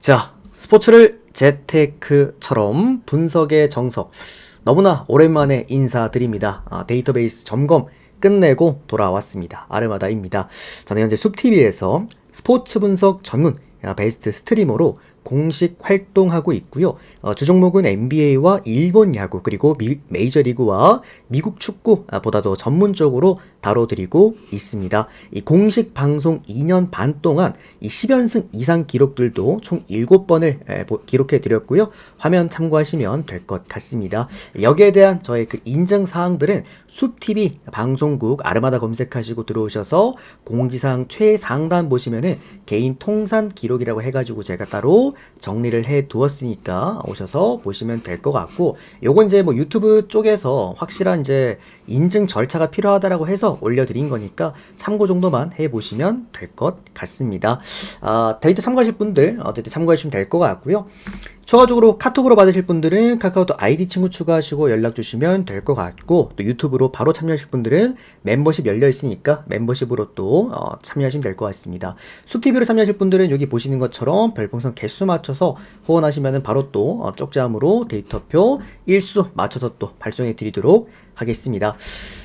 자, 스포츠를 재테크처럼 분석의 정석. 너무나 오랜만에 인사드립니다. 데이터베이스 점검 끝내고 돌아왔습니다. 아르마다입니다. 저는 현재 숲TV에서 스포츠 분석 전문 베스트 스트리머로 공식 활동하고 있고요. 주종목은 NBA와 일본 야구 그리고 메이저리그와 미국 축구 보다도 전문적으로 다뤄드리고 있습니다. 이 공식 방송 2년 반 동안 이 10연승 이상 기록들도 총 7번을 기록해 드렸고요. 화면 참고하시면 될 것 같습니다. 여기에 대한 저의 그 인증 사항들은 숲TV 방송국 아르마다 검색하시고 들어오셔서 공지사항 최상단 보시면은 개인 통산 기록이라고 해가지고 제가 따로 정리를 해 두었으니까 오셔서 보시면 될 것 같고, 요건 이제 뭐 유튜브 쪽에서 확실한 이제 인증 절차가 필요하다라고 해서 올려드린 거니까 참고 정도만 해 보시면 될 것 같습니다. 데이터 참고하실 분들 어쨌든 참고해 주시면 될 것 같고요. 추가적으로 카톡으로 받으실 분들은 카카오톡 아이디 친구 추가하시고 연락 주시면 될 것 같고, 또 유튜브로 바로 참여하실 분들은 멤버십 열려 있으니까 멤버십으로 또 참여하시면 될 것 같습니다. 숲TV로 참여하실 분들은 여기 보시는 것처럼 별풍선 개수 맞춰서 후원하시면 바로 또 쪽잠으로 데이터표 일수 맞춰서 또 발송해 드리도록 하겠습니다.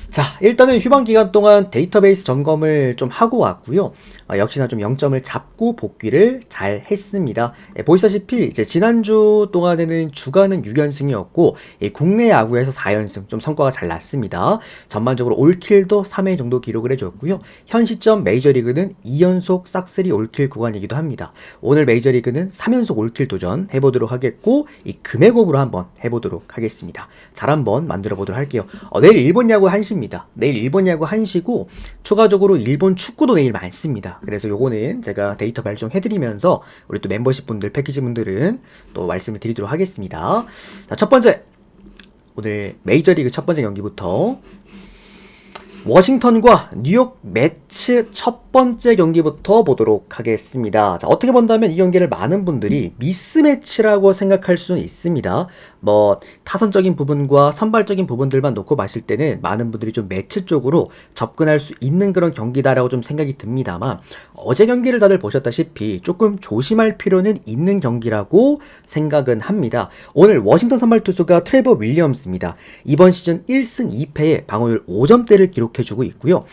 자, 일단은 휴방 기간 동안 데이터베이스 점검을 좀 하고 왔고요. 역시나 좀 0점을 잡고 복귀를 잘 했습니다. 보시다시피 이제 지난주 동안에는 주간은 6연승이었고 국내 야구에서 4연승 좀 성과가 잘 났습니다. 전반적으로 올킬도 3회 정도 기록을 해줬고요. 현 시점 메이저리그는 2연속 싹쓸이 올킬 구간이기도 합니다. 오늘 메이저리그는 3연속 올킬 도전 해보도록 하겠고, 이 금액업으로 한번 해보도록 하겠습니다. 잘 한번 만들어 보도록 할게요. 내일 일본 야구 1시입니다. 내일 일본 야구 1시고 추가적으로 일본 축구도 내일 많습니다. 그래서 요거는 제가 데이터 발송해드리면서 우리 또 멤버십 분들, 패키지 분들은 또 말씀을 드리도록 하겠습니다. 자, 첫 번째, 오늘 메이저리그 첫 번째 경기부터 워싱턴과 뉴욕 매치 첫 번째 경기부터 보도록 하겠습니다. 자, 어떻게 본다면 이 경기를 많은 분들이 미스매치라고 생각할 수는 있습니다. 뭐 타선적인 부분과 선발적인 부분들만 놓고 봤을 때는 많은 분들이 좀 매치 쪽으로 접근할 수 있는 그런 경기다라고 좀 생각이 듭니다만, 어제 경기를 다들 보셨다시피 조금 조심할 필요는 있는 경기라고 생각은 합니다. 오늘 워싱턴 선발 투수가 트레버 윌리엄스입니다. 이번 시즌 1승 2패에 방어율 5점대를 기록해주고 있고요.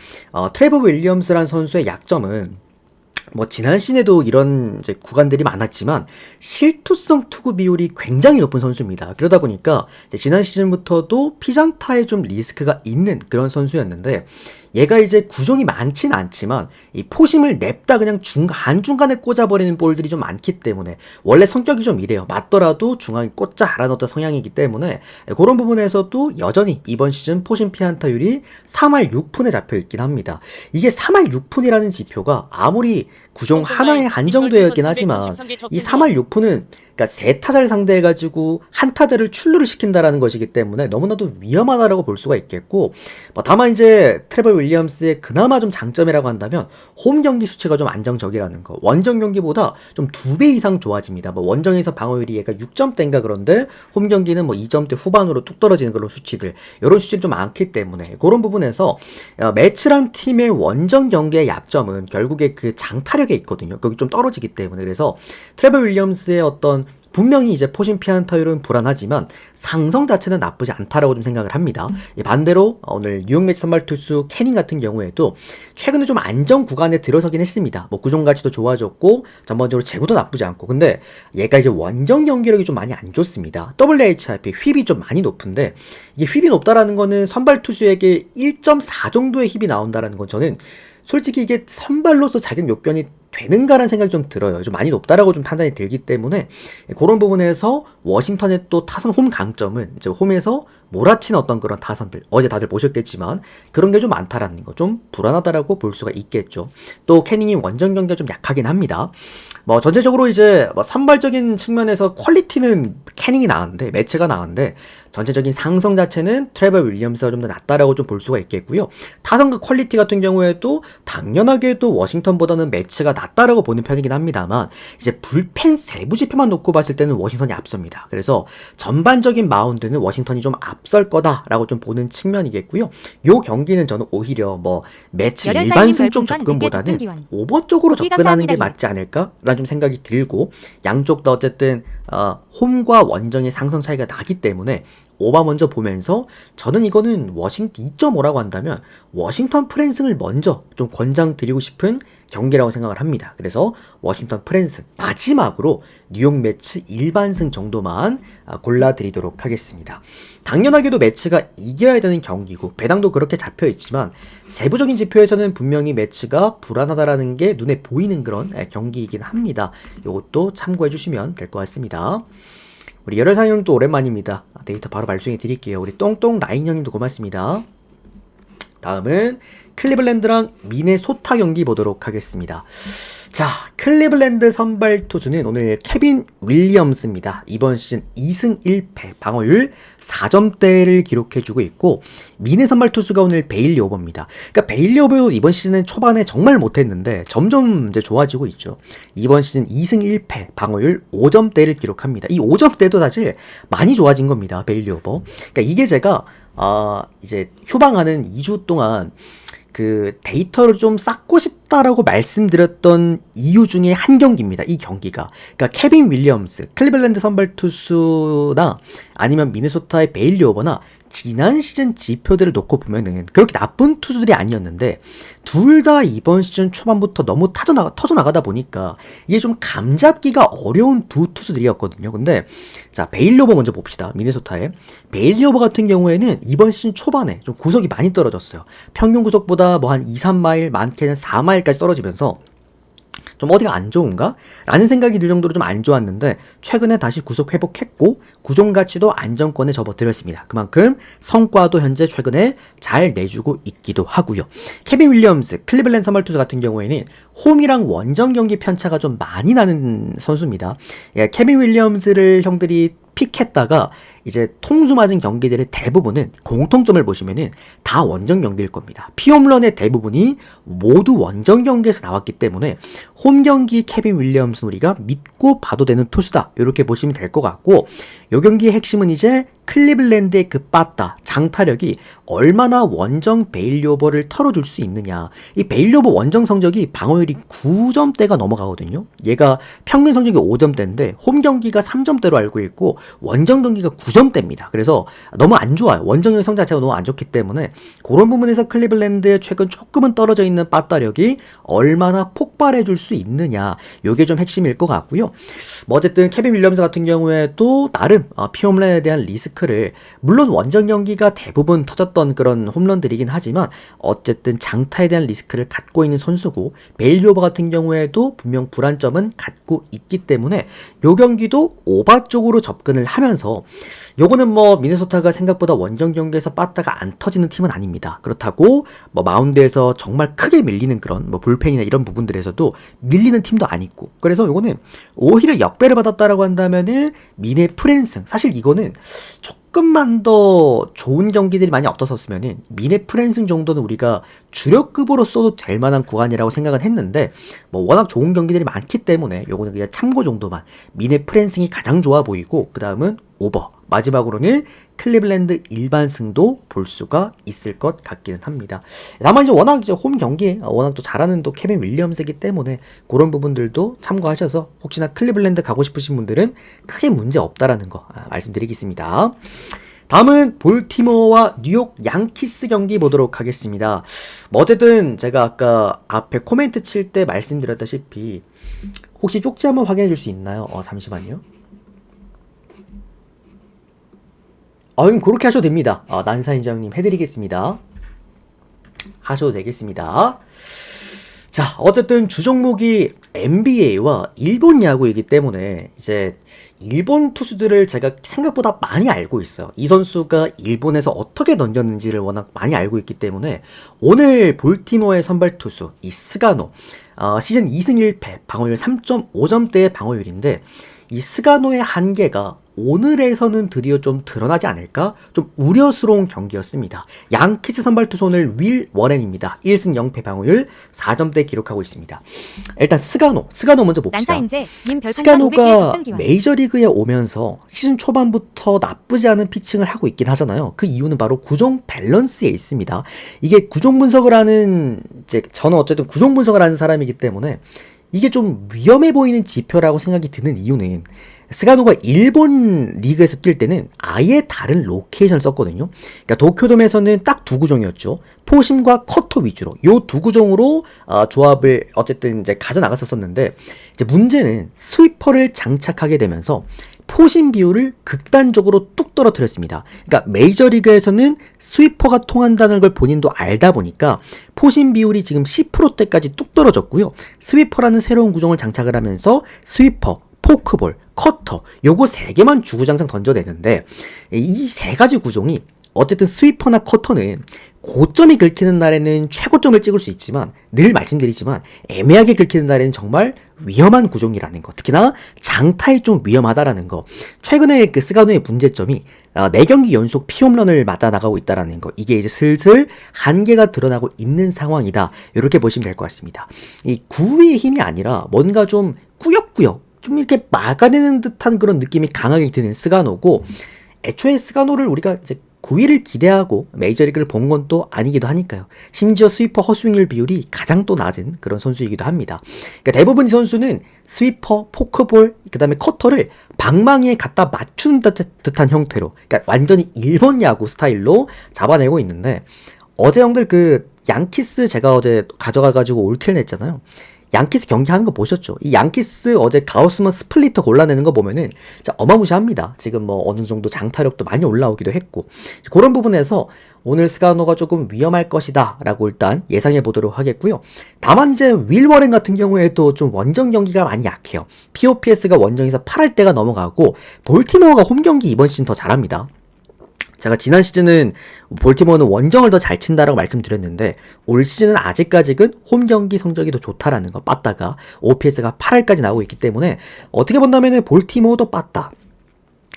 트레버 윌리엄스란 선수의 약점은 뭐 지난 시즌에도 이런 이제 구간들이 많았지만 실투성 투구 비율이 굉장히 높은 선수입니다. 그러다 보니까 이제 지난 시즌부터도 피장타에 좀 리스크가 있는 그런 선수였는데, 얘가 이제 구종이 많진 않지만 이 포심을 냅다 그냥 한중간에 꽂아버리는 볼들이 좀 많기 때문에, 원래 성격이 좀 이래요. 맞더라도 중앙에 꽂자 알아넣었던 성향이기 때문에 그런 부분에서도 여전히 이번 시즌 포심 피안타율이 3할 6푼에 잡혀 있긴 합니다. 이게 3할 6푼이라는 지표가 아무리 구종 하나에 한정되어 있긴 하지만 이 3할 6푼은 그러니까 세 타자를 상대해가지고 한 타자를 출루를 시킨다라는 것이기 때문에 너무나도 위험하다라고 볼 수가 있겠고, 다만 이제 트레버 윌리엄스의 그나마 좀 장점이라고 한다면 홈 경기 수치가 좀 안정적이라는 거. 원정 경기보다 좀 2배 이상 좋아집니다. 뭐 원정에서 방어율이 얘가 6점대인가 그런데 홈 경기는 뭐 2점대 후반으로 뚝 떨어지는 그런 수치들, 이런 수치는 좀 많기 때문에 그런 부분에서 매치란 팀의 원정 경기의 약점은 결국에 그 장타력에 있거든요. 거기 좀 떨어지기 때문에. 그래서 트레버 윌리엄스의 어떤 분명히 이제 포심 피안타율은 불안하지만 상성 자체는 나쁘지 않다라고 좀 생각을 합니다. 반대로 오늘 뉴욕 매치 선발 투수 캐닝 같은 경우에도 최근에 좀 안정 구간에 들어서긴 했습니다. 뭐 구종 가치도 좋아졌고 전반적으로 제구도 나쁘지 않고, 근데 얘가 이제 원정 경기력이 좀 많이 안 좋습니다. WHIP 휩이 좀 많이 높은데, 이게 휩이 높다라는 거는 선발 투수에게 1.4 정도의 휩이 나온다라는 건 저는 솔직히 이게 선발로서 자격 요건이 되는가라는 생각이 좀 들어요. 좀 많이 높다라고 좀 판단이 들기 때문에 그런 부분에서 워싱턴의 또 타선 홈 강점은 이제 홈에서 몰아치는 어떤 그런 타선들, 어제 다들 보셨겠지만 그런 게 좀 많다라는 거, 좀 불안하다라고 볼 수가 있겠죠. 또 캐닝이 원정 경기가 좀 약하긴 합니다. 뭐 전체적으로 이제 뭐 선발적인 측면에서 퀄리티는 캐닝이 나은데, 매체가 나은데 전체적인 상성 자체는 트레버 윌리엄스가 좀 더 낫다라고 좀 볼 수가 있겠고요. 타선과 퀄리티 같은 경우에도 당연하게도 워싱턴보다는 매체가 낫다라고 보는 편이긴 합니다만, 이제 불펜 세부 지표만 놓고 봤을 때는 워싱턴이 앞섭니다. 그래서 전반적인 마운드는 워싱턴이 좀 앞설 거다라고 좀 보는 측면이겠고요. 요 경기는 저는 오히려 뭐 매치 일반승 쪽 접근보다는 오버 쪽으로 접근하는 게 맞지 않을까라는 좀 생각이 들고, 양쪽 다 어쨌든 홈과 원정의 상승 차이가 나기 때문에 오바 먼저 보면서 저는 이거는 워싱턴 2.5라고 한다면 워싱턴 프랜승을 먼저 좀 권장드리고 싶은 경기라고 생각을 합니다. 그래서 워싱턴 프랜승, 마지막으로 뉴욕 매치 일반승 정도만 골라드리도록 하겠습니다. 당연하게도 매치가 이겨야 되는 경기고 배당도 그렇게 잡혀있지만 세부적인 지표에서는 분명히 매치가 불안하다라는 게 눈에 보이는 그런 경기이긴 합니다. 이것도 참고해 주시면 될 것 같습니다. 우리 열혈상 형님도 오랜만입니다. 데이터 바로 발송해 드릴게요. 우리 똥똥 라인 형님도 고맙습니다. 다음은 클리블랜드랑 미네소타 경기 보도록 하겠습니다. 자, 클리블랜드 선발 투수는 오늘 케빈 윌리엄스입니다. 이번 시즌 2승 1패, 방어율 4점대를 기록해주고 있고, 미네 선발 투수가 오늘 베일리 오버입니다. 그러니까 베일리 오버도 이번 시즌은 초반에 정말 못했는데 점점 이제 좋아지고 있죠. 이번 시즌 2승 1패, 방어율 5점대를 기록합니다. 이 5점대도 사실 많이 좋아진 겁니다. 베일리 오버. 그러니까 이게 제가 이제 휴방하는 2주 동안 그 데이터를 좀 쌓고 싶다라고 말씀드렸던 이유 중에 한 경기입니다. 이 경기가. 그러니까 케빈 윌리엄스, 클리블랜드 선발 투수나 아니면 미네소타의 베일리 오버나 지난 시즌 지표들을 놓고 보면은 그렇게 나쁜 투수들이 아니었는데 둘 다 이번 시즌 초반부터 너무 터져나가다 보니까 이게 좀 감잡기가 어려운 두 투수들이었거든요. 근데 자, 베일리 오버 먼저 봅시다. 미네소타의 베일리 오버 같은 경우에는 이번 시즌 초반에 좀 구속이 많이 떨어졌어요. 평균 구속보다 뭐 한 2, 3마일, 많게는 4마일까지 떨어지면서 좀 어디가 안 좋은가? 라는 생각이 들 정도로 좀 안 좋았는데 최근에 다시 구속 회복했고 구종 가치도 안정권에 접어들었습니다. 그만큼 성과도 현재 최근에 잘 내주고 있기도 하고요. 케빈 윌리엄스, 클리블랜드 선발 투수 같은 경우에는 홈이랑 원정 경기 편차가 좀 많이 나는 선수입니다. 예, 케빈 윌리엄스를 형들이 픽했다가 이제 통수 맞은 경기들의 대부분은 공통점을 보시면은 다 원정 경기일 겁니다. 피홈런의 대부분이 모두 원정 경기에서 나왔기 때문에 홈 경기 케빈 윌리엄스는 우리가 믿고 봐도 되는 투수다. 이렇게 보시면 될 것 같고, 이 경기의 핵심은 이제 클리블랜드의 그 빠따, 장타력이 얼마나 원정 베일리 오버를 털어줄 수 있느냐. 이 베일리 오버 원정 성적이 방어율이 9점대가 넘어가거든요. 얘가 평균 성적이 5점대인데 홈 경기가 3점대로 알고 있고 원정 경기가 9점대입니다. 그래서 너무 안 좋아요. 원정의 성적 자체가 너무 안 좋기 때문에 그런 부분에서 클리블랜드의 최근 조금은 떨어져 있는 빠따력이 얼마나 폭발해 줄 수 있느냐. 요게 좀 핵심일 것 같고요. 뭐 어쨌든 케빈 윌리엄스 같은 경우에도 나름 피홈런에 대한 리스크를, 물론 원정 경기가 대부분 터졌던 그런 홈런들이긴 하지만 어쨌든 장타에 대한 리스크를 갖고 있는 선수고, 베일리 오버 같은 경우에도 분명 불안점은 갖고 있기 때문에 요 경기도 오바 쪽으로 접근을 하면서, 요거는 뭐 미네소타가 생각보다 원정 경기에서 빠따가 안 터지는 팀은 아닙니다. 그렇다고 뭐 마운드에서 정말 크게 밀리는 그런 뭐 불펜이나 이런 부분들에서도 밀리는 팀도 아니고, 그래서 요거는 오히려 역배를 받았다라고 한다면은 미네 프랜승, 사실 이거는 조금만 더 좋은 경기들이 많이 없었으면은 미네 프랜승 정도는 우리가 주력급으로 써도 될 만한 구간이라고 생각은 했는데, 뭐 워낙 좋은 경기들이 많기 때문에 요거는 그냥 참고 정도만. 미네 프랜승이 가장 좋아 보이고, 그 다음은 오버, 마지막으로는 클리블랜드 일반승도 볼 수가 있을 것 같기는 합니다. 다만 이제 워낙 이제 홈 경기에 워낙 또 잘하는 또 케빈 윌리엄스이기 때문에 그런 부분들도 참고하셔서 혹시나 클리블랜드 가고 싶으신 분들은 크게 문제 없다라는 거 말씀드리겠습니다. 다음은 볼티모어와 뉴욕 양키스 경기 보도록 하겠습니다. 뭐 어쨌든 제가 아까 앞에 코멘트 칠 때 말씀드렸다시피, 혹시 쪽지 한번 확인해 줄 수 있나요? 잠시만요. 그럼 그렇게 하셔도 됩니다. 난사인장님 해드리겠습니다. 하셔도 되겠습니다. 자, 어쨌든 주종목이 NBA와 일본 야구이기 때문에 이제 일본 투수들을 제가 생각보다 많이 알고 있어요. 이 선수가 일본에서 어떻게 던졌는지를 워낙 많이 알고 있기 때문에 오늘 볼티모어의 선발 투수 이 스가노, 시즌 2승 1패, 방어율 3.5점대의 방어율인데, 이 스가노의 한계가 오늘에서는 드디어 좀 드러나지 않을까? 좀 우려스러운 경기였습니다. 양키스 선발 투수 오늘 윌 워렌입니다. 1승 0패 방어율 4점대 기록하고 있습니다. 일단 스가노 먼저 봅시다. 스가노가 메이저리그에 오면서 시즌 초반부터 나쁘지 않은 피칭을 하고 있긴 하잖아요. 그 이유는 바로 구종 밸런스에 있습니다. 이게 구종 분석을 하는, 저는 어쨌든 구종 분석을 하는 사람이기 때문에 이게 좀 위험해 보이는 지표라고 생각이 드는 이유는 스가노가 일본 리그에서 뛸 때는 아예 다른 로케이션을 썼거든요. 그러니까 도쿄돔에서는 딱 두 구종이었죠. 포심과 커터 위주로 요 두 구종으로 조합을 어쨌든 이제 가져 나갔었는데 이제 문제는 스위퍼를 장착하게 되면서 포심 비율을 극단적으로 뚝 떨어뜨렸습니다. 그러니까 메이저리그에서는 스위퍼가 통한다는 걸 본인도 알다 보니까 포심 비율이 지금 10%대까지 뚝 떨어졌고요. 스위퍼라는 새로운 구종을 장착을 하면서 스위퍼, 포크볼, 커터 요거 세 개만 주구장창 던져내는데 이 세 가지 구종이 어쨌든 스위퍼나 커터는 고점이 긁히는 날에는 최고점을 찍을 수 있지만 늘 말씀드리지만 애매하게 긁히는 날에는 정말 위험한 구종이라는 거, 특히나 장타이 좀 위험하다라는 거. 최근에 그 스가노의 문제점이 4경기 연속 피홈런을 맞아 나가고 있다라는 거, 이게 이제 슬슬 한계가 드러나고 있는 상황이다, 이렇게 보시면 될 것 같습니다. 이 구위의 힘이 아니라 뭔가 좀 꾸역꾸역 좀 이렇게 막아내는 듯한 그런 느낌이 강하게 드는 스가노고, 애초에 스가노를 우리가 이제 9위를 기대하고 메이저리그를 본 건 또 아니기도 하니까요. 심지어 스위퍼 허스윙률 비율이 가장 또 낮은 그런 선수이기도 합니다. 그러니까 대부분 이 선수는 스위퍼, 포크볼, 그 다음에 커터를 방망이에 갖다 맞추는 듯한 형태로, 그러니까 완전히 일본 야구 스타일로 잡아내고 있는데, 어제 형들 그 양키스 제가 어제 가져가가지고 올킬 냈잖아요. 양키스 경기하는 거 보셨죠? 이 양키스 어제 가우스만 스플리터 골라내는 거 보면은 진짜 어마무시합니다. 지금 뭐 어느 정도 장타력도 많이 올라오기도 했고, 그런 부분에서 오늘 스가노가 조금 위험할 것이다 라고 일단 예상해 보도록 하겠고요. 다만 이제 윌 워렌 같은 경우에도 좀 원정 경기가 많이 약해요. POPS가 원정에서 8할대가 넘어가고, 볼티모어가 홈 경기 이번 시즌 더 잘합니다. 제가 지난 시즌은 볼티모어는 원정을 더 잘 친다라고 말씀드렸는데, 올 시즌은 아직까지는 홈 경기 성적이 더 좋다라는 거, 빠따가 OPS가 8할까지 나오고 있기 때문에 어떻게 본다면은 볼티모어도 빠따,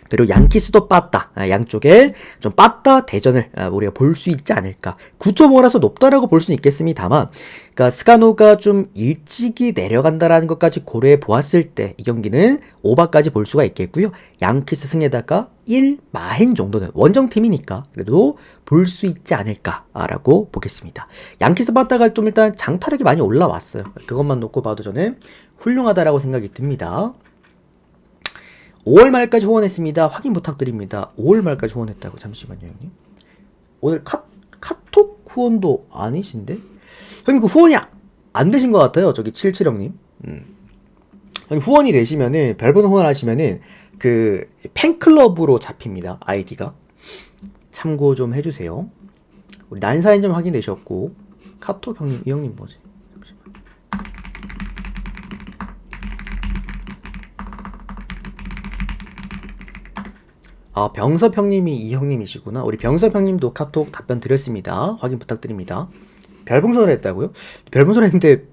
그리고 양키스도 빠따, 양쪽에 좀 빠따 대전을 우리가 볼 수 있지 않을까. 9.5라서 높다라고 볼 수는 있겠습니다만, 그러니까 스가노가 좀 일찍이 내려간다라는 것까지 고려해 보았을 때 이 경기는 오바까지 볼 수가 있겠고요. 양키스 승에다가 1마행 정도는 원정팀이니까 그래도 볼 수 있지 않을까라고 보겠습니다. 양키스 빠따가 좀 일단 장타력이 많이 올라왔어요. 그것만 놓고 봐도 저는 훌륭하다라고 생각이 듭니다. 5월 말까지 후원했습니다. 확인 부탁드립니다. 5월 말까지 후원했다고. 잠시만요, 형님. 오늘 카톡 후원도 아니신데? 형님, 그 후원이 안 되신 것 같아요. 저기 77형님. 형님, 후원이 되시면은, 별번 후원하시면은, 그, 팬클럽으로 잡힙니다. 아이디가. 참고 좀 해주세요. 우리 난사인 좀 확인되셨고, 카톡 형님, 이 형님 뭐지? 병섭 형님이 이 형님이시구나. 우리 병섭 형님도 카톡 답변 드렸습니다. 확인 부탁드립니다. 별풍선을 했다고요? 별풍선을 했는데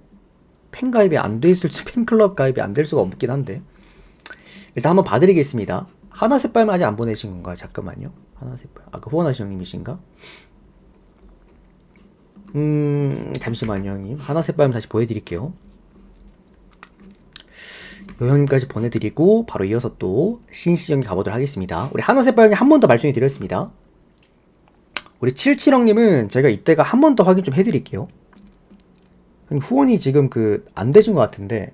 팬 가입이 안 돼 있을지, 팬클럽 가입이 안 될 수가 없긴 한데, 일단 한번 봐드리겠습니다. 하나셋발만 아직 안 보내신 건가요? 잠깐만요. 하나셋발. 아까 후원하신 형님이신가? 잠시만요, 형님. 하나셋발만 다시 보여드릴게요. 요 형님까지 보내드리고 바로 이어서 또 신시정기 가보도록 하겠습니다. 우리 하나셋발님 한 번 더 말씀해 드렸습니다. 우리 77형님은 제가 이때가 한 번 더 확인 좀 해드릴게요. 후원이 지금 안 되신 것 같은데,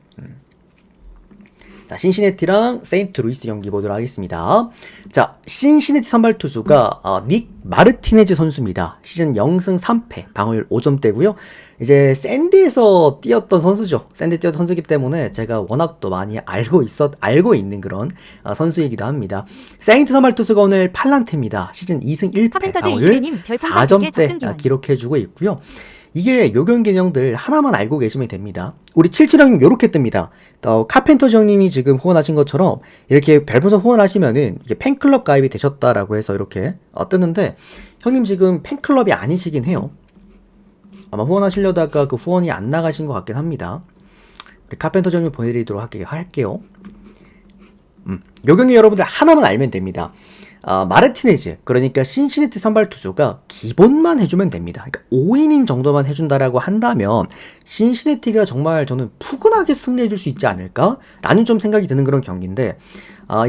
자, 신시내티랑 세인트루이스 경기 보도록 하겠습니다. 자, 신시내티 선발 투수가 닉 마르티네즈 선수입니다. 시즌 0승 3패, 방어율 5점대고요. 이제 샌디에서 뛰었던 선수죠. 샌디 뛰었던 선수이기 때문에 제가 워낙 또 많이 알고 있는 그런 선수이기도 합니다. 세인트 선발 투수가 오늘 팔란테입니다. 시즌 2승 1패, 방어율 4점대 기록해주고 있고요. 이게 요 경기 형들 하나만 알고 계시면 됩니다. 우리 77형님 요렇게 뜹니다. 카펜터즈 형님이 지금 후원하신 것처럼 이렇게 별풍선 후원하시면은 이게 팬클럽 가입이 되셨다라고 해서 이렇게 뜨는데, 형님 지금 팬클럽이 아니시긴 해요. 아마 후원하시려다가 그 후원이 안 나가신 것 같긴 합니다. 우리 카펜터즈 형님 보내드리도록 할게요. 요 경기 여러분들 하나만 알면 됩니다. 마르티네즈, 그러니까 신시내티 선발 투수가 기본만 해주면 됩니다. 그러니까 5이닝 정도만 해준다라고 한다면 신시내티가 정말 저는 푸근하게 승리해줄 수 있지 않을까? 라는 좀 생각이 드는 그런 경기인데,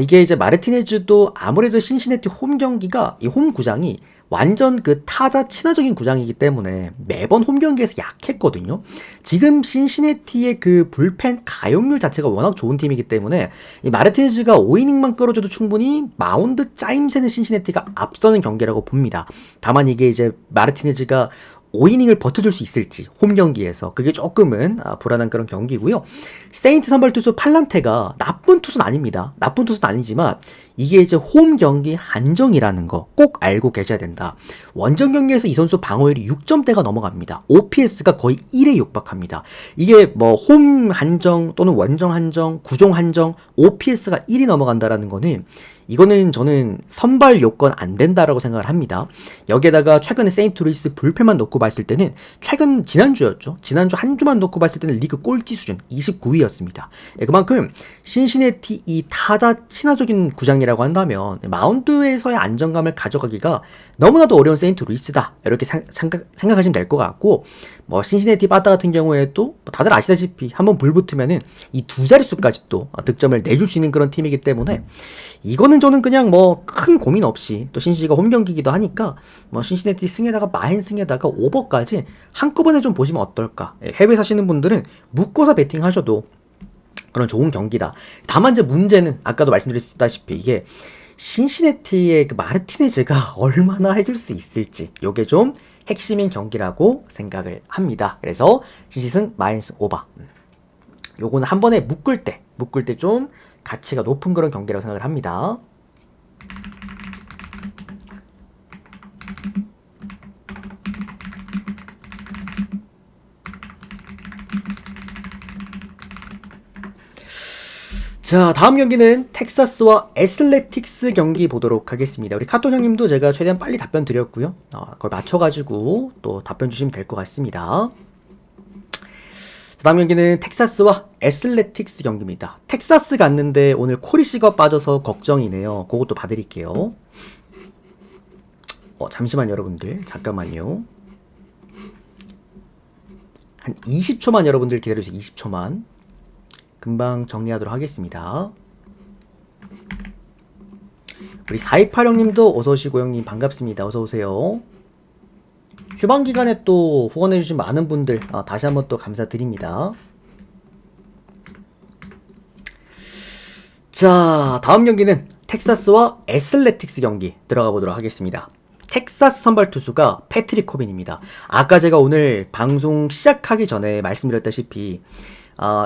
이게 이제 마르티네즈도 아무래도 신시내티 홈 경기가 이 홈 구장이 완전 그 타자 친화적인 구장이기 때문에 매번 홈 경기에서 약했거든요. 지금 신시내티의 그 불펜 가용률 자체가 워낙 좋은 팀이기 때문에 이 마르티네즈가 5이닝만 끌어줘도 충분히 마운드 짜임새는 신시내티가 앞서는 경기라고 봅니다. 다만 이게 이제 마르티네즈가 5이닝을 버텨줄 수 있을지 홈 경기에서 그게 조금은 불안한 그런 경기고요. 세인트 선발 투수 팔란테가 나쁜 투수는 아닙니다. 나쁜 투수는 아니지만 이게 이제 홈 경기 한정이라는 거 꼭 알고 계셔야 된다. 원정 경기에서 이 선수 방어율이 6점대가 넘어갑니다. OPS가 거의 1에 육박합니다. 이게 뭐 홈 한정 또는 원정 한정, 구종 한정, OPS가 1이 넘어간다라는 거는 이거는 저는 선발 요건 안 된다라고 생각을 합니다. 여기에다가 최근에 세인트루이스 불펜만 놓고 봤을 때는 지난주였죠. 지난주 한 주만 놓고 봤을 때는 리그 꼴찌 수준 29위였습니다. 그만큼 신시내티 이 타자 친화적인 구장이라고 한다면 마운드에서의 안정감을 가져가기가 너무나도 어려운 세인트루이스다. 이렇게 생각하시면 될 것 같고 뭐 신시내티 바다 같은 경우에도 다들 아시다시피 한번 불 붙으면은 이 두 자릿수까지 또 득점을 내줄 수 있는 그런 팀이기 때문에 이거는 저는 그냥 뭐 큰 고민 없이 또 신시가 홈 경기이기도 하니까 뭐 신시내티 승에다가 마헨 승에다가 오버까지 한꺼번에 좀 보시면 어떨까. 해외 사시는 분들은 묶어서 베팅하셔도 그런 좋은 경기다. 다만 이제 문제는 아까도 말씀드렸다시피 이게 신시내티의 그 마르티네즈가 얼마나 해줄 수 있을지 요게 좀 핵심인 경기라고 생각을 합니다. 그래서 신시승 마인승 오버 요거는 한 번에 묶을 때 좀 가치가 높은 그런 경기라고 생각을 합니다. 자, 다음 경기는 텍사스와 애슬레틱스 경기 보도록 하겠습니다. 우리 카톤 형님도 제가 최대한 빨리 답변 드렸고요. 그걸 맞춰가지고 또 답변 주시면 될 것 같습니다. 다음 경기는 텍사스와 애슬레틱스 경기입니다. 텍사스 갔는데 오늘 코리시가 빠져서 걱정이네요. 그것도 봐드릴게요. 잠시만 여러분들 잠깐만요. 한 20초만 여러분들 기다려주세요. 20초만. 금방 정리하도록 하겠습니다. 우리 4286님도 어서오시고 형님 반갑습니다. 어서오세요. 휴방기간에 또 후원해주신 많은 분들 다시 한번 또 감사드립니다. 자, 다음 경기는 텍사스와 애슬레틱스 경기 들어가 보도록 하겠습니다. 텍사스 선발 투수가 패트릭 코빈입니다. 아까 제가 오늘 방송 시작하기 전에 말씀드렸다시피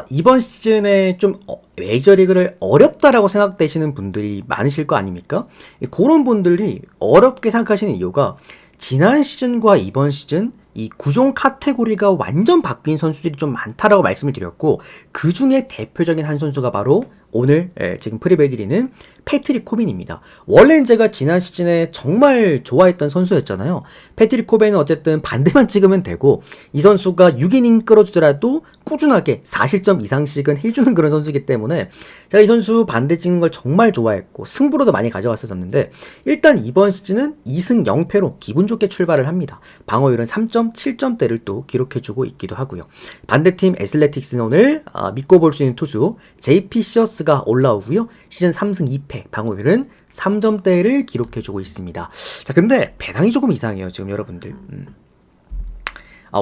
이번 시즌에 좀 메이저리그를 어렵다라고 생각되시는 분들이 많으실 거 아닙니까? 그런 분들이 어렵게 생각하시는 이유가 지난 시즌과 이번 시즌 이 구종 카테고리가 완전 바뀐 선수들이 좀 많다라고 말씀을 드렸고 그 중에 대표적인 한 선수가 바로 오늘 지금 프리뷰해드리는 패트릭 코빈입니다. 원래는 제가 지난 시즌에 정말 좋아했던 선수였잖아요. 패트릭 코빈은 어쨌든 반대만 찍으면 되고 이 선수가 6이닝 끌어주더라도 꾸준하게 4실점 이상씩은 해주는 그런 선수이기 때문에 제가 이 선수 반대 찍는 걸 정말 좋아했고 승부로도 많이 가져갔었는데 일단 이번 시즌은 2승 0패로 기분 좋게 출발을 합니다. 방어율은 3.7점대를 또 기록해주고 있기도 하고요. 반대팀 애슬레틱스는 오늘 믿고 볼 수 있는 투수 JP 시어스가 올라오고요. 시즌 3승 2패 방어율은 3점대를 기록해주고 있습니다. 자, 근데 배당이 조금 이상해요 지금 여러분들.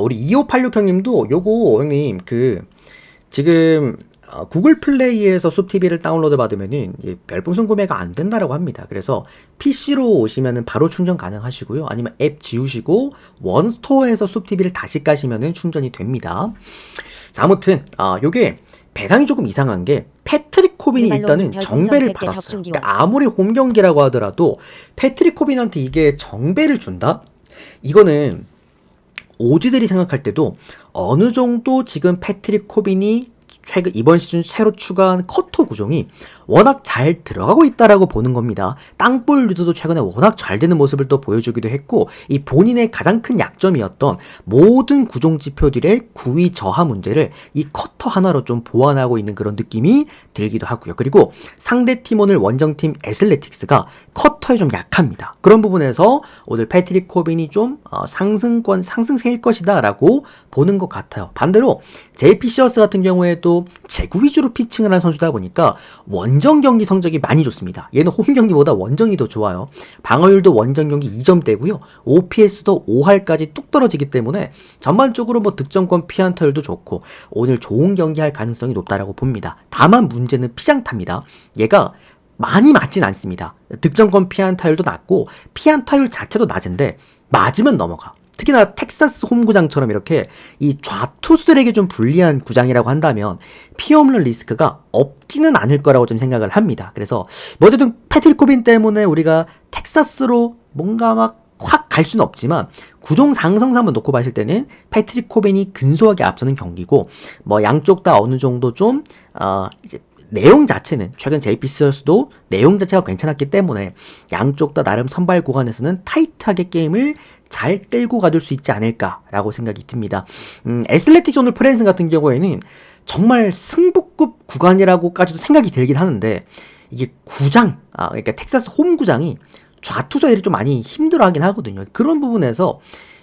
우리 2586형님도 요거 형님 지금 구글 플레이에서 숲TV를 다운로드 받으면은 별풍선 구매가 안 된다라고 합니다. 그래서 PC로 오시면은 바로 충전 가능하시고요. 아니면 앱 지우시고 원스토어에서 숲TV를 다시 까시면은 충전이 됩니다. 자, 아무튼 요게 배당이 조금 이상한 게 패트릭 코빈이 일단은 정배를 받았어요. 그러니까 아무리 홈 경기라고 하더라도 패트릭 코빈한테 이게 정배를 준다? 이거는 오지들이 생각할 때도 어느 정도 지금 패트릭 코빈이 최근 이번 시즌 새로 추가한 커터 구종이 워낙 잘 들어가고 있다라고 보는 겁니다. 땅볼 유도도 최근에 워낙 잘 되는 모습을 또 보여주기도 했고 이 본인의 가장 큰 약점이었던 모든 구종 지표들의 구위 저하 문제를 이 커터 하나로 좀 보완하고 있는 그런 느낌이 들기도 하고요. 그리고 상대팀 오늘 원정팀 애슬레틱스가 커터에 좀 약합니다. 그런 부분에서 오늘 패트릭 코빈이 좀 상승세일 것이다 라고 보는 것 같아요. 반대로 JP 시어스 같은 경우에도 또 제구 위주로 피칭을 하는 선수다 보니까 원정 경기 성적이 많이 좋습니다. 얘는 홈 경기보다 원정이 더 좋아요. 방어율도 원정 경기 2점대고요. OPS도 5할까지 뚝 떨어지기 때문에 전반적으로 뭐 득점권 피안타율도 좋고 오늘 좋은 경기 할 가능성이 높다라고 봅니다. 다만 문제는 피장타입니다. 얘가 많이 맞진 않습니다. 득점권 피안타율도 낮고 피안타율 자체도 낮은데 맞으면 넘어가. 특히나 텍사스 홈구장처럼 이렇게 이 좌투수들에게 좀 불리한 구장이라고 한다면 피홈런 리스크가 없지는 않을 거라고 좀 생각을 합니다. 그래서 뭐 어쨌든 패트릭 코빈 때문에 우리가 텍사스로 뭔가 막 확 갈 수는 없지만 구종 상승상 한번 놓고 봤을 때는 패트릭 코빈이 근소하게 앞서는 경기고 뭐 양쪽 다 어느 정도 좀 이제 내용 자체는 최근 JP 시어스도 내용 자체가 괜찮았기 때문에 양쪽 다 나름 선발 구간에서는 타이트하게 게임을 잘 끌고 가줄 수 있지 않을까라고 생각이 듭니다. 애슬레틱스 오늘 프랜슨 같은 경우에는 정말 승부급 구간이라고까지도 생각이 들긴 하는데 이게 구장, 그러니까 텍사스 홈 구장이 좌투수들이 좀 많이 힘들어하긴 하거든요. 그런 부분에서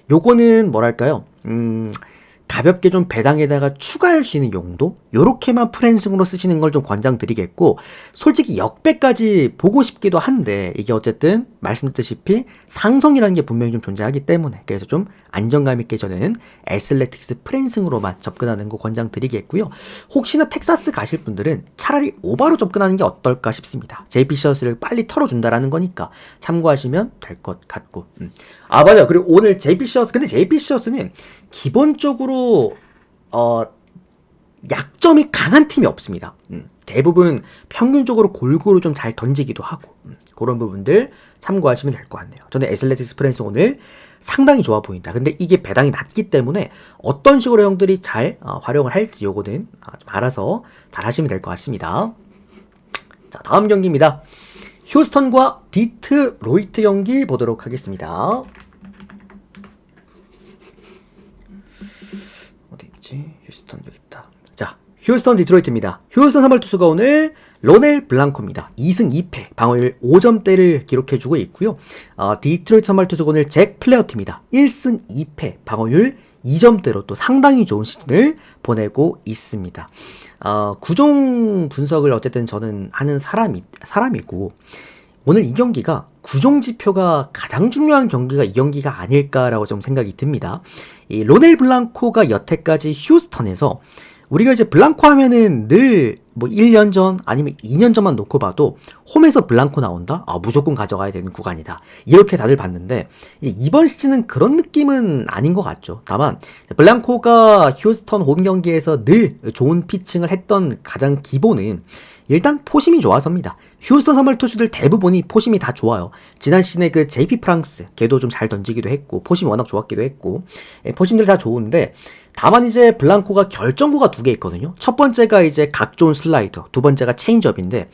요거는 뭐랄까요? 가볍게 좀 배당에다가 추가할 수 있는 용도? 요렇게만 프랜승으로 쓰시는 걸 좀 권장드리겠고 솔직히 역배까지 보고 싶기도 한데 이게 어쨌든 말씀드렸다시피 상성이라는 게 분명히 좀 존재하기 때문에 그래서 좀 안정감 있게 저는 애슬레틱스 프랜승으로만 접근하는 거 권장드리겠고요. 혹시나 텍사스 가실 분들은 차라리 오바로 접근하는 게 어떨까 싶습니다. JP 시어스를 빨리 털어준다라는 거니까 참고하시면 될 것 같고 맞아요. 그리고 오늘 JP 시어스 근데 JP 시어스는 기본적으로 약점이 강한 팀이 없습니다. 대부분 평균적으로 골고루 좀 잘 던지기도 하고 그런 부분들 참고하시면 될 것 같네요. 저는 애슬레틱스 프랜스 오늘 상당히 좋아 보인다. 근데 이게 배당이 낮기 때문에 어떤 식으로 형들이 잘 활용을 할지 요거는 좀 알아서 잘 하시면 될 것 같습니다. 자, 다음 경기입니다. 휴스턴과 디트로이트 경기 보도록 하겠습니다. 어디 있지? 휴스턴 여기 있다. 자, 휴스턴 디트로이트입니다. 휴스턴 선발 투수가 오늘 로넬 블랑코입니다. 2승 2패, 방어율 5점대를 기록해주고 있고요. 디트로이트 선발 투수가 오늘 잭 플레어트입니다. 1승 2패, 방어율 2점대로 또 상당히 좋은 시즌을 보내고 있습니다. 구종 분석을 어쨌든 저는 하는 사람이고 오늘 이 경기가 구종 지표가 가장 중요한 경기가 이 경기가 아닐까라고 좀 생각이 듭니다. 이 로넬 블랑코가 여태까지 휴스턴에서 우리가 이제 블랑코 하면은 늘 뭐 1년 전 아니면 2년 전만 놓고 봐도 홈에서 블랑코 나온다? 무조건 가져가야 되는 구간이다. 이렇게 다들 봤는데 이번 시즌은 그런 느낌은 아닌 것 같죠. 다만 블랑코가 휴스턴 홈 경기에서 늘 좋은 피칭을 했던 가장 기본은 일단 포심이 좋아서입니다. 휴스턴 선발 투수들 대부분이 포심이 다 좋아요. 지난 시즌에 그 JP 프랑스 걔도 좀 잘 던지기도 했고 포심이 워낙 좋았기도 했고 포심들 다 좋은데 다만 이제 블랑코가 결정구가 2개 있거든요. 첫 번째가 이제 각 좋은 슬라이더, 두 번째가 체인지업인데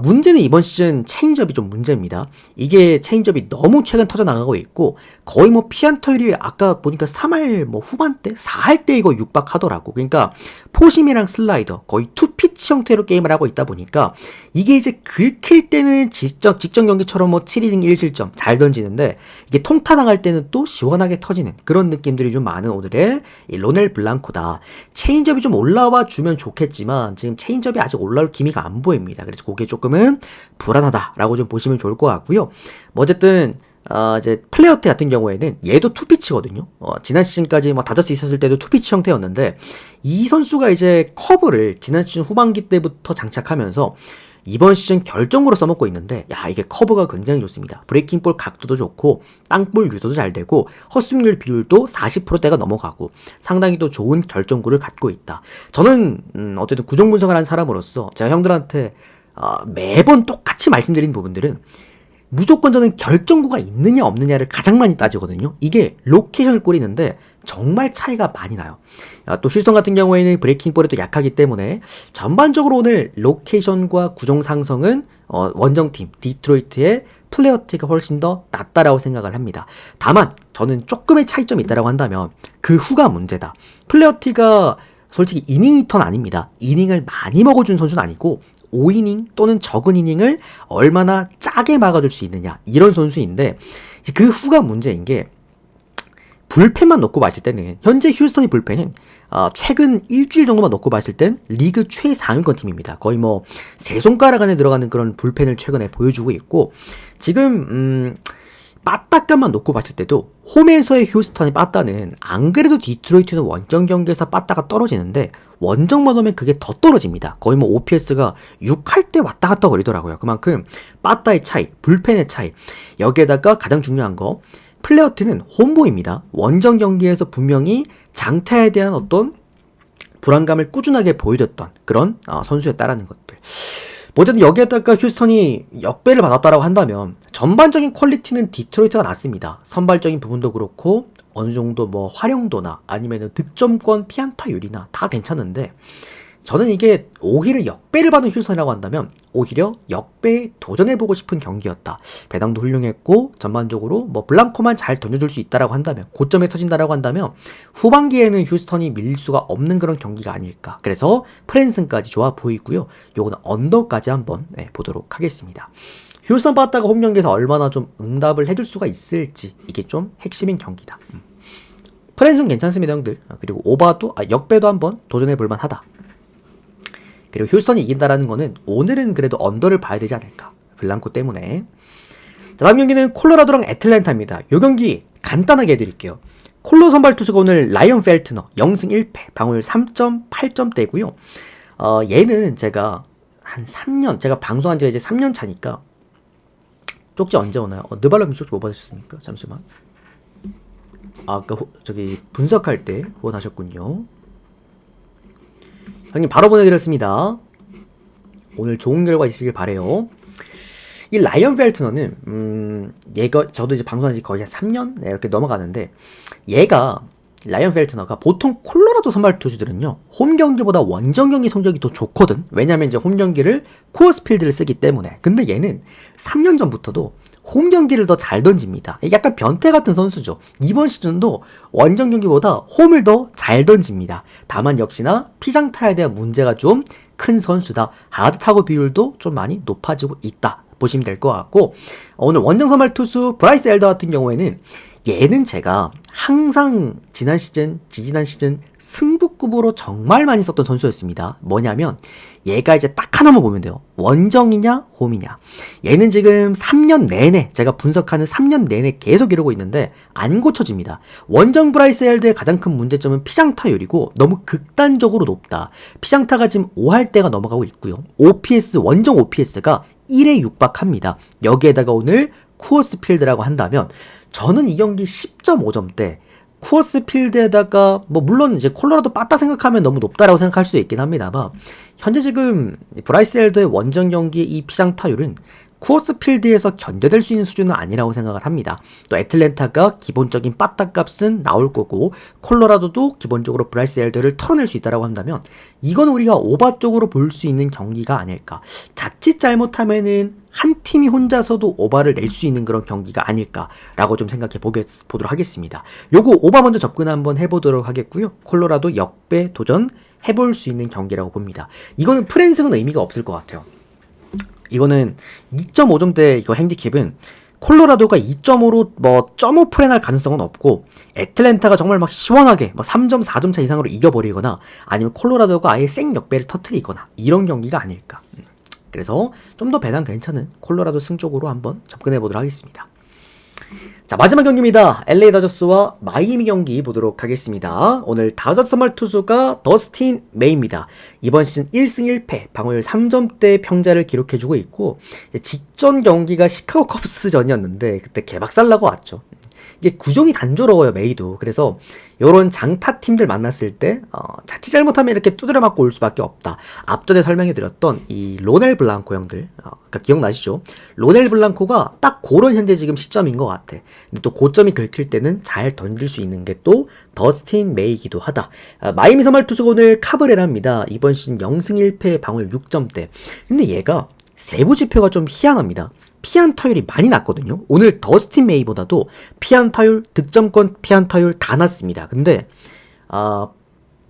문제는 이번 시즌 체인지업이 좀 문제입니다. 이게 체인지업이 너무 최근 터져나가고 있고 거의 뭐 피안타율이 아까 보니까 3할 뭐 후반대? 4할때 이거 육박하더라고. 그러니까 포심이랑 슬라이더 거의 투피치 형태로 게임을 하고 있다 보니까 이게 이제 긁힐 때는 직전 경기처럼 뭐 7이닝 1실점 잘 던지는데 이게 통타 당할 때는 또 시원하게 터지는 그런 느낌들이 좀 많은 오늘의 이 로넬 블랑코다. 체인지업이 좀 올라와 주면 좋겠지만 지금 체인지업이 아직 올라올 기미가 안 보입니다. 그래서 그게 조금은 불안하다라고 좀 보시면 좋을 것 같고요. 뭐 어쨌든 이제 플레이어트 같은 경우에는 얘도 투피치거든요. 지난 시즌까지 뭐 다저스 있었을 때도 투피치 형태였는데 이 선수가 이제 커브를 지난 시즌 후반기 때부터 장착하면서 이번 시즌 결정으로 써먹고 있는데 이게 커브가 굉장히 좋습니다. 브레이킹볼 각도도 좋고 땅볼 유도도 잘 되고 헛스윙률 비율도 40%대가 넘어가고 상당히 또 좋은 결정구를 갖고 있다. 저는 어쨌든 구종 분석을 한 사람으로서 제가 형들한테 매번 똑같이 말씀드린 부분들은 무조건 저는 결정구가 있느냐 없느냐를 가장 많이 따지거든요. 이게 로케이션을 꾸리는데 정말 차이가 많이 나요. 또 휴스턴 같은 경우에는 브레이킹볼이 또 약하기 때문에 전반적으로 오늘 로케이션과 구종 상성은 원정팀 디트로이트의 플레이어티가 훨씬 더 낫다라고 생각을 합니다. 다만 저는 조금의 차이점이 있다라고 한다면 그 후가 문제다. 플레이어티가 솔직히 이닝 리턴 아닙니다. 이닝을 많이 먹어준 선수는 아니고 5이닝 또는 적은 이닝을 얼마나 짜게 막아줄 수 있느냐 이런 선수인데 그 후가 문제인 게 불펜만 놓고 봤을 때는 현재 휴스턴의 불펜은 최근 일주일 정도만 놓고 봤을 땐 리그 최상위권 팀입니다. 거의 뭐 세 손가락 안에 들어가는 그런 불펜을 최근에 보여주고 있고, 지금 빠따값만 놓고 봤을 때도 홈에서의 휴스턴의 빠따는 안 그래도 디트로이트는 원정 경기에서 빠따가 떨어지는데 원정만 오면 그게 더 떨어집니다. 거의 뭐 OPS가 6할 때 왔다 갔다 거리더라고요. 그만큼 빠따의 차이, 불펜의 차이, 여기에다가 가장 중요한 거, 플레어트는 홈보입니다. 원정 경기에서 분명히 장타에 대한 어떤 불안감을 꾸준하게 보여줬던 그런 선수였다라는 것들. 어쨌든 여기에다가 휴스턴이 역배를 받았다라고 한다면 전반적인 퀄리티는 디트로이트가 낫습니다. 선발적인 부분도 그렇고 어느 정도 뭐 활용도나 아니면 득점권 피안타율이나 다 괜찮은데, 저는 이게 오히려 역배를 받은 휴스턴이라고 한다면 오히려 역배에 도전해보고 싶은 경기였다. 배당도 훌륭했고 전반적으로 뭐 블랑코만 잘 던져줄 수 있다라고 한다면, 고점에 터진다라고 한다면 후반기에는 휴스턴이 밀릴 수가 없는 그런 경기가 아닐까. 그래서 프랜슨까지 좋아 보이고요. 요거는 언더까지 한번 보도록 하겠습니다. 휴스턴 빠따가 홈 경기에서 얼마나 좀 응답을 해줄 수가 있을지, 이게 좀 핵심인 경기다. 프랜슨 괜찮습니다 형들. 그리고 오바도 역배도 한번 도전해볼만 하다. 그리고 휴스턴이 이긴다라는 거는 오늘은 그래도 언더를 봐야 되지 않을까. 블랑코 때문에. 자, 다음 경기는 콜로라도랑 애틀랜타입니다. 이 경기 간단하게 해드릴게요. 콜로 선발 투수가 오늘 라이언 펠트너 0승 1패, 방어율 3.8점대고요. 얘는 제가 한 3년, 제가 방송한 지가 이제 3년 차니까, 쪽지 언제 오나요? 느발럼이 쪽지 뭐 받으셨습니까? 잠시만. 아까 저기 분석할 때 후원하셨군요. 형님 바로 보내드렸습니다. 오늘 좋은 결과 있으길 바래요. 이 라이언 펠트너는 얘가 저도 이제 방송한 지 거의 한 3년 이렇게 넘어가는데, 얘가 라이언 펠트너가 보통 콜로라도 선발 투수들은요 홈 경기보다 원정 경기 성적이 더 좋거든. 왜냐면 이제 홈 경기를 코어스 필드를 쓰기 때문에. 근데 얘는 3년 전부터도 홈 경기를 더 잘 던집니다. 약간 변태 같은 선수죠. 이번 시즌도 원정 경기보다 홈을 더 잘 던집니다. 다만 역시나 피장타에 대한 문제가 좀 큰 선수다. 하드타구 비율도 좀 많이 높아지고 있다 보시면 될 것 같고, 오늘 원정 선발 투수 브라이스 엘더 같은 경우에는 얘는 제가 항상 지난 시즌, 지지난 시즌 승부급으로 정말 많이 썼던 선수였습니다. 뭐냐면 얘가 이제 딱 하나만 보면 돼요. 원정이냐 홈이냐. 얘는 지금 3년 내내, 제가 분석하는 3년 내내 계속 이러고 있는데 안 고쳐집니다. 원정 브라이스 헬드의 가장 큰 문제점은 피장타율이고 너무 극단적으로 높다. 피장타가 지금 5할대가 넘어가고 있고요. OPS, 원정 OPS가 1에 육박합니다. 여기에다가 오늘 쿠어스 필드라고 한다면 저는 이 경기 10.5점대, 쿠어스 필드에다가 뭐 물론 이제 콜로라도 빠따 생각하면 너무 높다라고 생각할 수도 있긴 합니다만, 현재 지금 브라이스 엘더의 원정 경기의 이 피장타율은 쿠어스 필드에서 견뎌낼 수 있는 수준은 아니라고 생각을 합니다. 또 애틀랜타가 기본적인 빠따 값은 나올 거고, 콜로라도도 기본적으로 브라이스 엘더를 털어낼 수 있다라고 한다면 이건 우리가 오바 쪽으로 볼 수 있는 경기가 아닐까. 자칫 잘못하면은 한 팀이 혼자서도 오바를 낼 수 있는 그런 경기가 아닐까라고 좀 생각해 보도록 하겠습니다. 요거 오바 먼저 접근 한번 해보도록 하겠고요. 콜로라도 역배 도전 해볼 수 있는 경기라고 봅니다. 이거는 프랜스는 의미가 없을 것 같아요. 이거는 2.5점대 이거 핸디캡은 콜로라도가 2.5로 뭐 0.5 프레날 가능성은 없고, 애틀랜타가 정말 막 시원하게 뭐 3점, 4점 차 이상으로 이겨버리거나 아니면 콜로라도가 아예 생 역배를 터트리거나 이런 경기가 아닐까. 그래서 좀 더 배당 괜찮은 콜로라도 승 쪽으로 한번 접근해 보도록 하겠습니다. 자, 마지막 경기입니다. LA 다저스와 마이애미 경기 보도록 하겠습니다. 오늘 다저스 선발 투수가 더스틴 메이입니다. 이번 시즌 1승 1패, 방어율 3점대 평자를 기록해주고 있고, 직전 경기가 시카고 컵스전이었는데 그때 개박살 나고 왔죠. 이게 구종이 단조로워요, 메이도. 그래서 요런 장타 팀들 만났을 때 자칫 잘못하면 이렇게 두드려 맞고 올 수밖에 없다. 앞전에 설명해드렸던 이 로넬 블랑코 형들, 그러니까 기억나시죠? 로넬 블랑코가 딱 그런 현재 지금 시점인 것 같아. 근데 또 고점이 긁힐 때는 잘 던질 수 있는 게 또 더스틴 메이기도 하다. 마이애미 선발 투수가 오늘 카브레라입니다. 이번 시즌 0승 1패, 방어율 6점대. 근데 얘가 세부 지표가 좀 희한합니다. 피안타율이 많이 낮거든요. 오늘 더스틴 메이보다도 피안타율, 득점권 피안타율 다 낮습니다. 근데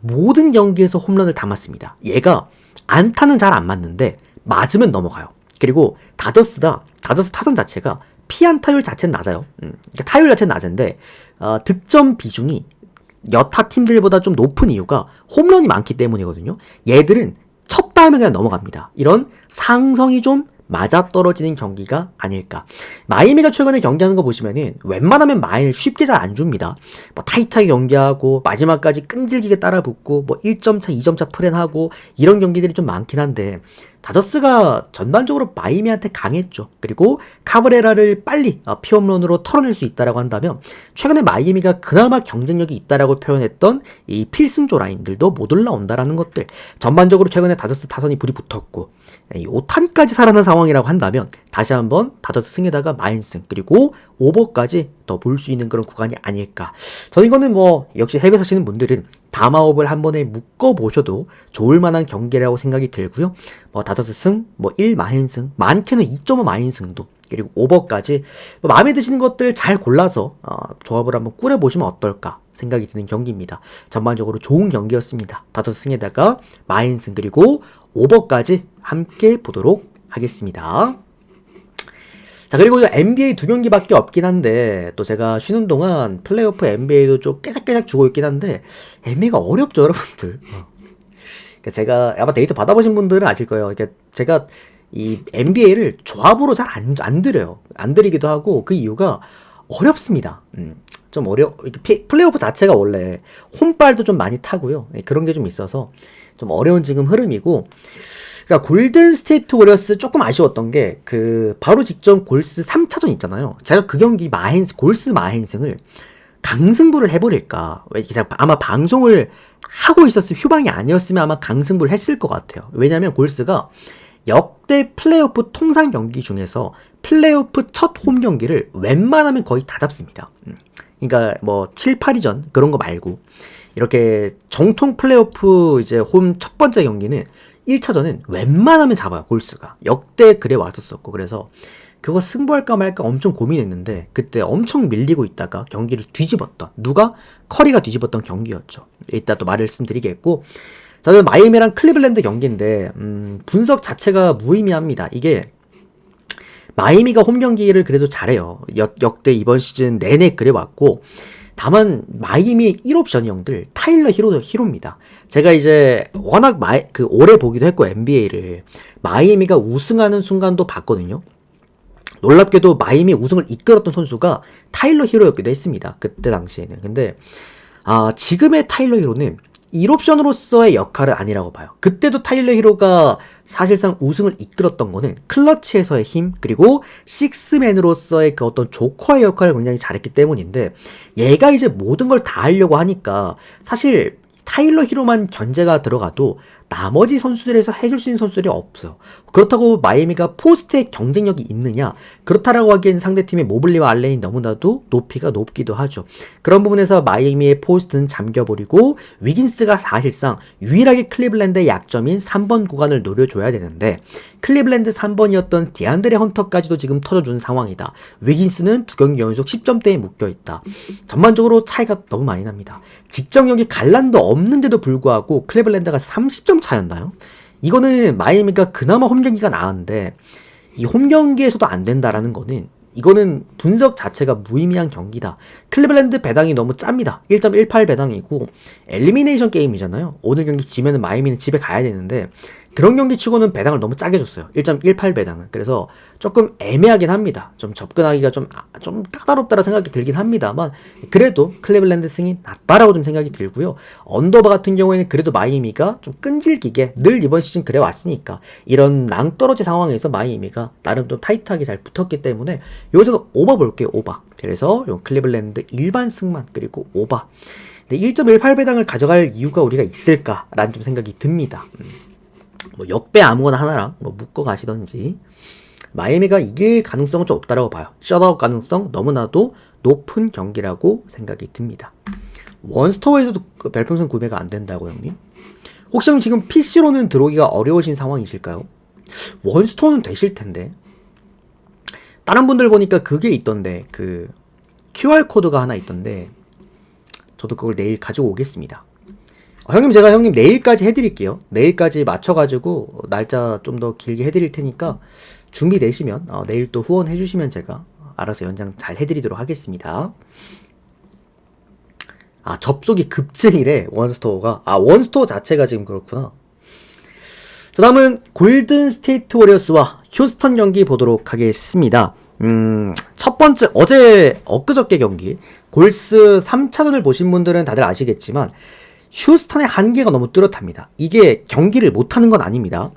모든 경기에서 홈런을 다 맞습니다. 얘가 안타는 잘 안 맞는데 맞으면 넘어가요. 그리고 다저스 타선 자체가 피안타율 자체는 낮아요. 그러니까 타율 자체는 낮은데 득점 비중이 여타 팀들보다 좀 높은 이유가 홈런이 많기 때문이거든요. 얘들은 쳤다 하면 그냥 넘어갑니다. 이런 상성이 좀 맞아떨어지는 경기가 아닐까. 마이애미가 최근에 경기하는 거 보시면은 웬만하면 마일 쉽게 잘 안 줍니다. 뭐 타이트하게 경기하고 마지막까지 끈질기게 따라붙고 뭐 1점 차, 2점 차 프랜하고 이런 경기들이 좀 많긴 한데 다저스가 전반적으로 마이애미한테 강했죠. 그리고 카브레라를 빨리 피홈런으로 털어낼 수 있다라고 한다면 최근에 마이애미가 그나마 경쟁력이 있다라고 표현했던 이 필승조 라인들도 못 올라온다라는 것들. 전반적으로 최근에 다저스 타선이 불이 붙었고 이 오타니까지 살아난 상황이라고 한다면 다시 한번 다저스 승에다가 마인승 그리고 오버까지 더 볼 수 있는 그런 구간이 아닐까. 저는 이거는 뭐 역시 해외 사시는 분들은 다마업을 한 번에 묶어보셔도 좋을 만한 경기라고 생각이 들고요. 뭐 다저스 승, 뭐 1마인승, 많게는 2.5 마인승도 그리고 오버까지 뭐 마음에 드시는 것들 잘 골라서 조합을 한번 꾸려보시면 어떨까 생각이 드는 경기입니다. 전반적으로 좋은 경기였습니다. 다저스 승에다가 마인승 그리고 오버까지 함께 보도록 하겠습니다. 자, 그리고 NBA 두 경기밖에 없긴 한데 또 제가 쉬는 동안 플레이오프 NBA도 좀 깨작깨작 주고 있긴 한데 NBA가 어렵죠, 여러분들. 그러니까 제가 아마 데이터 받아보신 분들은 아실 거예요. 그러니까 제가 이 NBA를 조합으로 잘 안 드려요. 안 드리기도 하고 그 이유가 어렵습니다. 좀 플레이오프 자체가 원래 홈빨도 좀 많이 타고요. 그런 게 좀 있어서 좀 어려운 지금 흐름이고. 그러니까 골든 스테이트 워리어스 조금 아쉬웠던 게 바로 직전 골스 3차전 있잖아요. 제가 그 경기 골스 마헨승을 강승부를 해버릴까. 제가 아마 방송을 하고 있었으면 휴방이 아니었으면 아마 강승부를 했을 것 같아요. 왜냐면 골스가 역대 플레이오프 통산 경기 중에서 플레이오프 첫 홈 경기를 웬만하면 거의 다 잡습니다. 그러니까 뭐 7, 8위전 그런 거 말고 이렇게 정통 플레이오프 이제 홈 첫 번째 경기는 1차전은 웬만하면 잡아요. 골스가 역대 그래 왔었었고 그래서 그거 승부할까 말까 엄청 고민했는데 그때 엄청 밀리고 있다가 경기를 뒤집었던 누가? 커리가 뒤집었던 경기였죠. 이따 또 말씀드리겠고 저는 마이애미랑 클리블랜드 경기인데 분석 자체가 무의미합니다. 이게 마이애미가 홈 경기를 그래도 잘해요. 역대 이번 시즌 내내 그래 왔고 다만 마이애미의 1옵션 형들 타일러 히로입니다. 제가 이제 워낙 오래 보기도 했고 NBA를 마이애미가 우승하는 순간도 봤거든요. 놀랍게도 마이애미 우승을 이끌었던 선수가 타일러 히로였기도 했습니다. 그때 당시에는. 근데 지금의 타일러 히로는 1옵션으로서의 역할은 아니라고 봐요. 그때도 타일러 히로가 사실상 우승을 이끌었던 거는 클러치에서의 힘 그리고 식스맨으로서의 그 어떤 조커의 역할을 굉장히 잘했기 때문인데 얘가 이제 모든 걸 다 하려고 하니까 사실 타일러 히로만 견제가 들어가도 나머지 선수들에서 해줄 수 있는 선수들이 없어요. 그렇다고 마이애미가 포스트에 경쟁력이 있느냐? 그렇다라고 하기엔 상대팀의 모블리와 알렌이 너무나도 높이가 높기도 하죠. 그런 부분에서 마이애미의 포스트는 잠겨버리고 위긴스가 사실상 유일하게 클리블랜드의 약점인 3번 구간을 노려줘야 되는데 클리블랜드 3번이었던 디안드레 헌터까지도 지금 터져준 상황이다. 위긴스는 두 경기 연속 10점대에 묶여있다. 전반적으로 차이가 너무 많이 납니다. 직정력이 갈란도 없는데도 불구하고 클리블랜드가 30점 차였나요? 이거는 마이애미가 그나마 홈경기가 나은데 이 홈경기에서도 안 된다라는 거는 이거는 분석 자체가 무의미한 경기다. 클리블랜드 배당이 너무 짭니다. 1.18 배당이고 엘리미네이션 게임이잖아요. 오늘 경기 지면은 마이애미는 집에 가야 되는데 그런 경기 치고는 배당을 너무 짜게 줬어요. 1.18 배당은. 그래서 조금 애매하긴 합니다. 좀 접근하기가 좀 까다롭다라 생각이 들긴 합니다만 그래도 클리블랜드 승이 낫다라고 좀 생각이 들고요. 언더바 같은 경우에는 그래도 마이애미가 좀 끈질기게 늘 이번 시즌 그래 왔으니까 이런 낭떠러지 상황에서 마이애미가 나름 좀 타이트하게 잘 붙었기 때문에 여기서 오버 볼게요. 오버. 그래서 요 클리블랜드 일반 승만 그리고 오버. 근데 1.18 배당을 가져갈 이유가 우리가 있을까라는 좀 생각이 듭니다. 뭐 역배 아무거나 하나랑 뭐 묶어 가시던지 마이애미가 이길 가능성은 좀 없다라고 봐요. 셧아웃 가능성 너무나도 높은 경기라고 생각이 듭니다. 원스토어에서도 별풍선 구매가 안 된다고 형님? 혹시 형 지금 PC로는 들어오기가 어려우신 상황이실까요? 원스토어는 되실 텐데 다른 분들 보니까 그게 있던데 그 QR 코드가 하나 있던데 저도 그걸 내일 가지고 오겠습니다. 형님 제가 형님 내일까지 해드릴게요. 내일까지 맞춰가지고 날짜 좀 더 길게 해드릴 테니까 준비되시면 내일 또 후원해주시면 제가 알아서 연장 잘 해드리도록 하겠습니다. 접속이 급증이래, 원스토어가. 원스토어 자체가 지금 그렇구나. 자, 다음은 골든 스테이트 워리어스와 휴스턴 경기 보도록 하겠습니다. 첫 번째, 엊그저께 경기, 골스 3차전을 보신 분들은 다들 아시겠지만, 휴스턴의 한계가 너무 뚜렷합니다. 이게 경기를 못하는 건 아닙니다.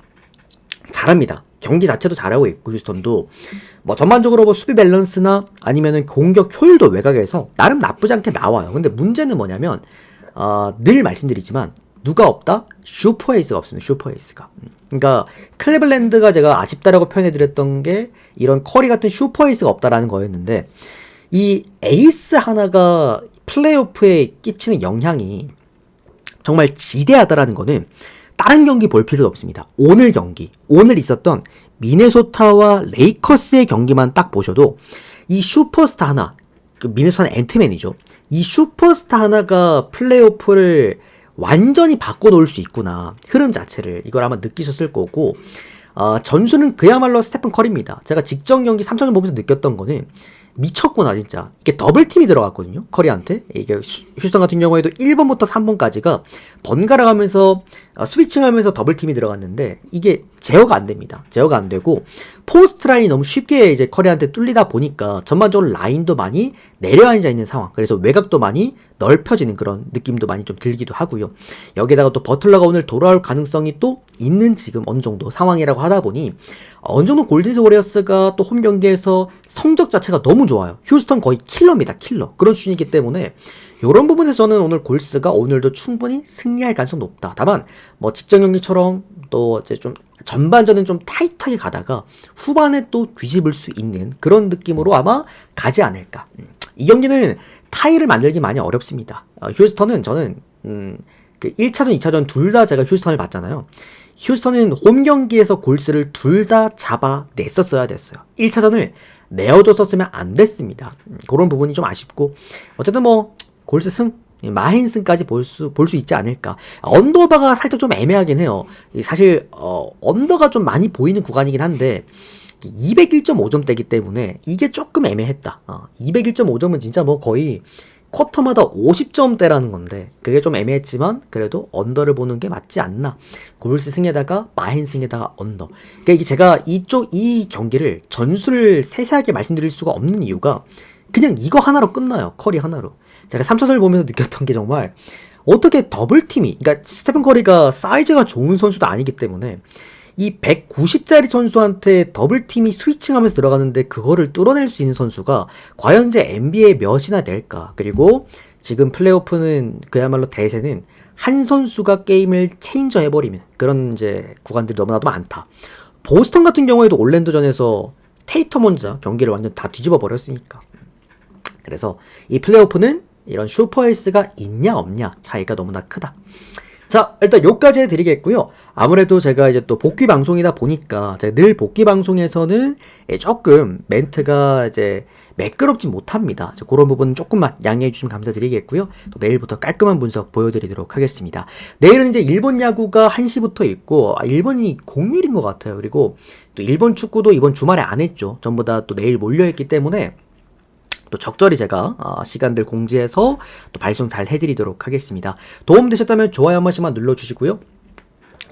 잘합니다. 경기 자체도 잘하고 있고, 휴스턴도. 전반적으로 수비 밸런스나 아니면은 공격 효율도 외곽에서 나름 나쁘지 않게 나와요. 근데 문제는 뭐냐면, 늘 말씀드리지만, 누가 없다? 슈퍼에이스가 없습니다. 슈퍼에이스가. 그러니까 클리블랜드가 제가 아쉽다라고 표현해드렸던 게 이런 커리 같은 슈퍼에이스가 없다라는 거였는데, 이 에이스 하나가 플레이오프에 끼치는 영향이 정말 지대하다라는 거는 다른 경기 볼 필요도 없습니다. 오늘 경기, 오늘 있었던 미네소타와 레이커스의 경기만 딱 보셔도 이 슈퍼스타 하나, 미네소타는 앤트맨이죠. 이 슈퍼스타 하나가 플레이오프를 완전히 바꿔놓을 수 있구나. 흐름 자체를. 이걸 아마 느끼셨을 거고, 전수는 그야말로 스테픈 커리입니다. 제가 직전 경기 3차전 보면서 느꼈던 거는 미쳤구나, 진짜. 이게 더블팀이 들어갔거든요, 커리한테. 이게 휴스턴 같은 경우에도 1번부터 3번까지가 번갈아 가면서 스위칭하면서 더블팀이 들어갔는데, 이게 제어가 안 됩니다. 제어가 안 되고, 포스트 라인이 너무 쉽게 이제 커리한테 뚫리다 보니까 전반적으로 라인도 많이 내려앉아 있는 상황. 그래서 외곽도 많이 넓혀지는 그런 느낌도 많이 좀 들기도 하고요. 여기다가 또 버틀러가 오늘 돌아올 가능성이 또 있는 지금 어느 정도 상황이라고 하다 보니, 어느 정도 골든 워리어스가 또 홈 경기에서 성적 자체가 너무 좋아요. 휴스턴 거의 킬러입니다. 킬러. 그런 수준이기 때문에 이런 부분에서 저는 오늘 골스가 오늘도 충분히 승리할 가능성이 높다. 다만 직전 경기처럼 또 이제 좀 전반전은 좀 타이트하게 가다가 후반에 또 뒤집을 수 있는 그런 느낌으로 아마 가지 않을까. 이 경기는 타이를 만들기 많이 어렵습니다. 휴스턴은 저는 그 1차전, 2차전 둘 다 제가 휴스턴을 봤잖아요. 휴스턴은 홈 경기에서 골스를 둘 다 잡아냈었어야 됐어요. 1차전을 내어줬었으면 안 됐습니다. 그런 부분이 좀 아쉽고, 어쨌든 골스 승, 마힌 승까지 볼 수 있지 않을까. 언더바가 살짝 좀 애매하긴 해요. 사실 언더가 좀 많이 보이는 구간이긴 한데 201.5점대이기 때문에 이게 조금 애매했다. 201.5점은 진짜 거의 쿼터마다 50점대라는 건데 그게 좀 애매했지만 그래도 언더를 보는 게 맞지 않나. 골스 승에다가 마힌 승에다가 언더. 그러니까 이게 제가 이 경기를 전술을 세세하게 말씀드릴 수가 없는 이유가 그냥 이거 하나로 끝나요. 커리 하나로. 제가 3차전을 보면서 느꼈던 게 정말 어떻게 더블팀이, 그러니까 스테픈 커리가 사이즈가 좋은 선수도 아니기 때문에 이 190짜리 선수한테 더블팀이 스위칭하면서 들어가는데 그거를 뚫어낼 수 있는 선수가 과연 이제 NBA에 몇이나 될까. 그리고 지금 플레이오프는 그야말로 대세는 한 선수가 게임을 체인저 해버리면 그런 이제 구간들이 너무나도 많다. 보스턴 같은 경우에도 올랜도전에서 테이텀 혼자 경기를 완전 다 뒤집어 버렸으니까. 그래서 이 플레이오프는 이런 슈퍼에이스가 있냐 없냐 차이가 너무나 크다. 자, 일단 요까지 해드리겠고요. 아무래도 제가 이제 또 복귀 방송이다 보니까 제가 늘 복귀 방송에서는 조금 멘트가 이제 매끄럽지 못합니다. 그런 부분 조금만 양해해 주시면 감사드리겠고요. 또 내일부터 깔끔한 분석 보여드리도록 하겠습니다. 내일은 이제 일본 야구가 1시부터 있고, 일본이 공휴일인 것 같아요. 그리고 또 일본 축구도 이번 주말에 안 했죠. 전부 다 또 내일 몰려있기 때문에 또 적절히 제가 시간들 공지해서 또 발송 잘 해드리도록 하겠습니다. 도움되셨다면 좋아요 한 번씩만 눌러주시고요.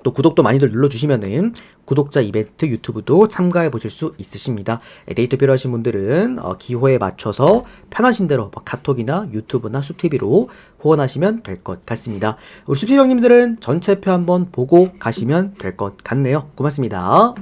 또 구독도 많이들 눌러주시면은 구독자 이벤트 유튜브도 참가해 보실 수 있으십니다. 데이터 필요하신 분들은 기호에 맞춰서 편하신 대로 카톡이나 유튜브나 숲TV로 후원하시면 될 것 같습니다. 우리 숲TV 형님들은 전체표 한번 보고 가시면 될 것 같네요. 고맙습니다.